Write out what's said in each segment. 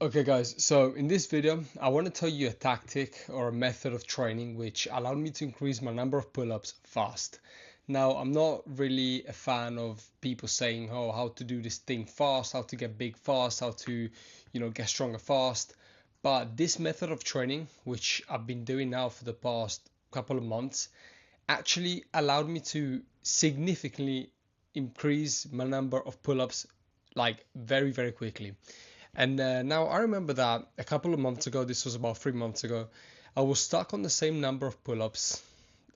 Okay guys, so in this video I want to tell you a tactic or a method of training which allowed me to increase my number of pull-ups fast. Now I'm not really a fan of people saying how to do this thing fast, how to get big fast, how to get stronger fast. But this method of training, which I've been doing now for the past couple of months, actually allowed me to significantly increase my number of pull-ups like very quickly. And now I remember that a couple of months ago, this was about 3 months ago, I was stuck on the same number of pull-ups,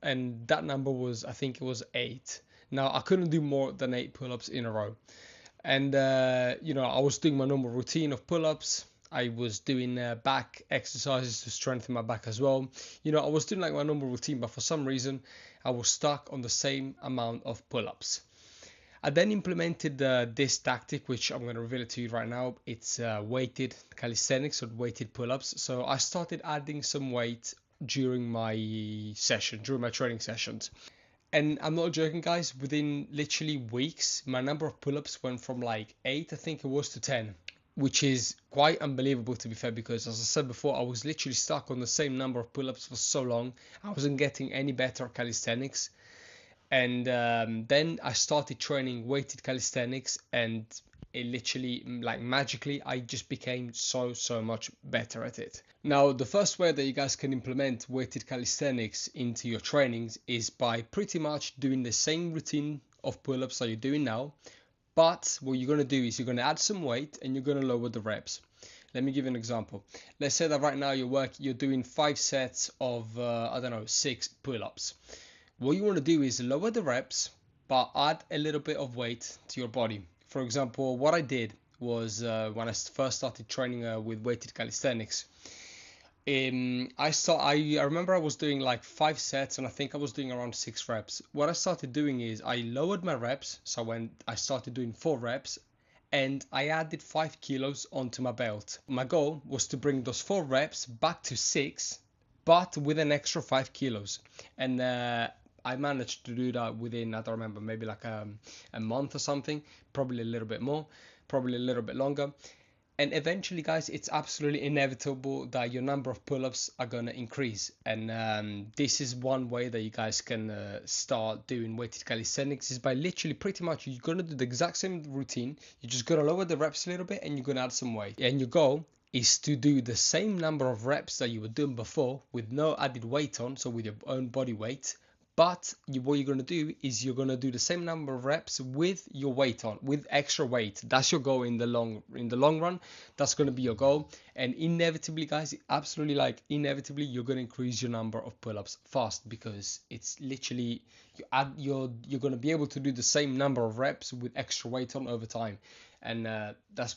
and that number was, I think it was 8. Now I couldn't do more than 8 pull-ups in a row, and I was doing my normal routine of pull-ups. I was doing back exercises to strengthen my back as well. I was doing like my normal routine, but for some reason I was stuck on the same amount of pull-ups. I then implemented this tactic, which I'm going to reveal it to you right now. It's weighted calisthenics or weighted pull-ups. So I started adding some weight during my training sessions. And I'm not joking, guys. Within literally weeks, my number of pull-ups went from like 8, I think it was, to 10, which is quite unbelievable, to be fair, because as I said before, I was literally stuck on the same number of pull-ups for so long. I wasn't getting any better at calisthenics. And then I started training weighted calisthenics, and it literally, like magically, I just became so much better at it. Now the first way that you guys can implement weighted calisthenics into your trainings is by pretty much doing the same routine of pull-ups that you're doing now, but what you're going to do is you're going to add some weight and you're going to lower the reps. Let me give you an example. Let's say that right now you're doing 5 sets of I don't know, 6 pull-ups. What you want to do is lower the reps, but add a little bit of weight to your body. For example, what I did was when I first started training with weighted calisthenics, I remember I was doing like 5 sets, and I think I was doing around 6 reps. What I started doing is I lowered my reps, so when I started doing 4 reps, and I added 5 kilos onto my belt. My goal was to bring those 4 reps back to 6, but with an extra 5 kilos. And I managed to do that within, I don't remember, maybe like a month or something, probably a little bit more, probably a little bit longer. And eventually, guys, it's absolutely inevitable that your number of pull-ups are going to increase. And this is one way that you guys can start doing weighted calisthenics, is by literally pretty much you're going to do the exact same routine. You're just going to lower the reps a little bit and you're going to add some weight. And your goal is to do the same number of reps that you were doing before with no added weight on, so with your own body weight. But what you're going to do is you're going to do the same number of reps with your weight on, with extra weight. That's your goal in the long run. That's going to be your goal. And inevitably, guys, absolutely, like inevitably, you're going to increase your number of pull-ups fast, because it's literally you're going to be able to do the same number of reps with extra weight on over time. And that's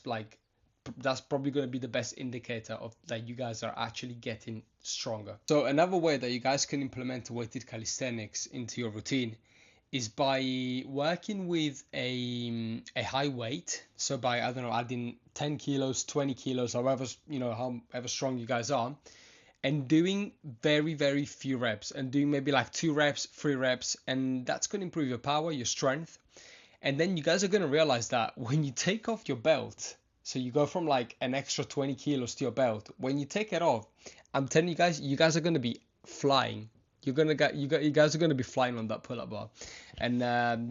probably going to be the best indicator of that you guys are actually getting stronger. So another way that you guys can implement weighted calisthenics into your routine is by working with a high weight. So by, I don't know, adding 10 kilos, 20 kilos, however strong you guys are, and doing very few reps, and doing maybe like 2 reps, 3 reps, and that's going to improve your power, your strength. And then you guys are going to realize that when you take off your belt, so you go from like an extra 20 kilos to your belt, when you take it off, I'm telling you guys are going to be flying. You guys are going to be flying on that pull-up bar. And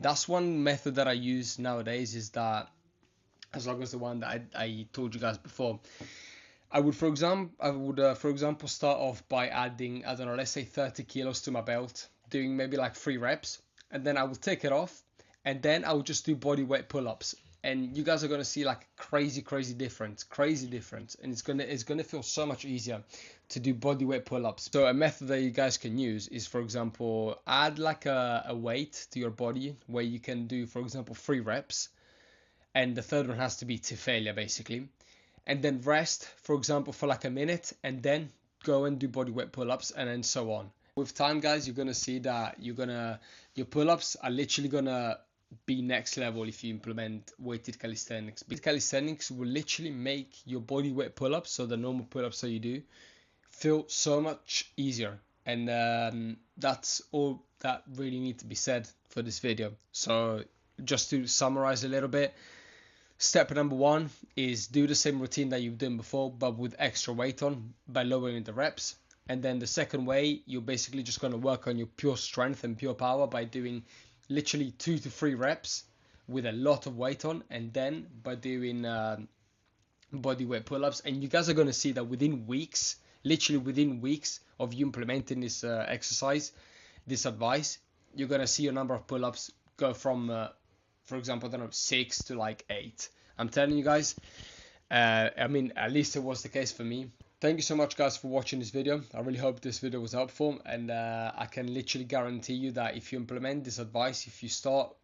that's one method that I use nowadays, is that, as long as the one that I told you guys before, I would, for example, start off by adding, I don't know, let's say 30 kilos to my belt, doing maybe like 3 reps, and then I will take it off, and then I will just do body weight pull-ups. And you guys are going to see like crazy difference, and it's gonna feel so much easier to do body weight pull-ups. So a method that you guys can use is, for example, add like a weight to your body where you can do, for example, 3 reps, and the third one has to be to failure basically, and then rest, for example, for like a minute, and then go and do body weight pull-ups, and then so on. With time, guys, you're gonna see that your pull-ups are literally gonna be next level if you implement weighted calisthenics. Weighted calisthenics will literally make your body weight pull-ups, so the normal pull-ups that you do, feel so much easier. And that's all that really needs to be said for this video. So just to summarize a little bit, Step number 1 is do the same routine that you've done before, but with extra weight on by lowering the reps. And then the second way, you're basically just going to work on your pure strength and pure power by doing literally 2 to 3 reps with a lot of weight on, and then by doing body weight pull-ups. And you guys are going to see that within weeks, literally within weeks of you implementing this exercise, this advice, you're going to see your number of pull-ups go from for example, I don't know, 6 to like 8. I'm telling you guys, I mean, at least it was the case for me. Thank you so much, guys, for watching this video. I really hope this video was helpful, and I can literally guarantee you that if you implement this advice, if you start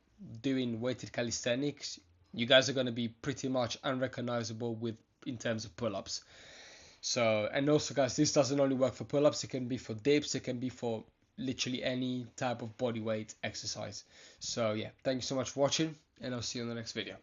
doing weighted calisthenics, you guys are going to be pretty much unrecognizable in terms of pull-ups. So, and also, guys, this doesn't only work for pull-ups. It can be for dips. It can be for literally any type of body weight exercise. So yeah, thank you so much for watching, and I'll see you in the next video.